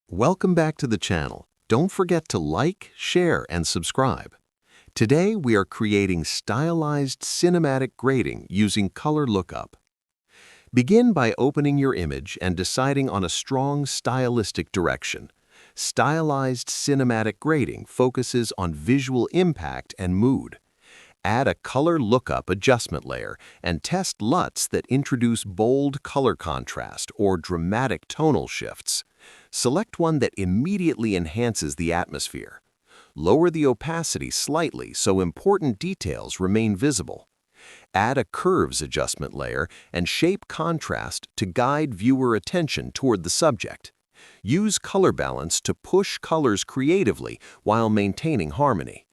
Welcome back to the channel. Don't forget to like, share, and subscribe. Today we are creating stylized cinematic grading using color lookup. Begin by opening your image and deciding on a strong stylistic direction. Stylized cinematic grading focuses on visual impact and mood. Add a color lookup adjustment layer and test LUTs that introduce bold color contrast or dramatic tonal shifts. Select one that immediately enhances the atmosphere. Lower the opacity slightly so important details remain visible. Add a curves adjustment layer and shape contrast to guide viewer attention toward the subject. Use color balance to push colors creatively while maintaining harmony.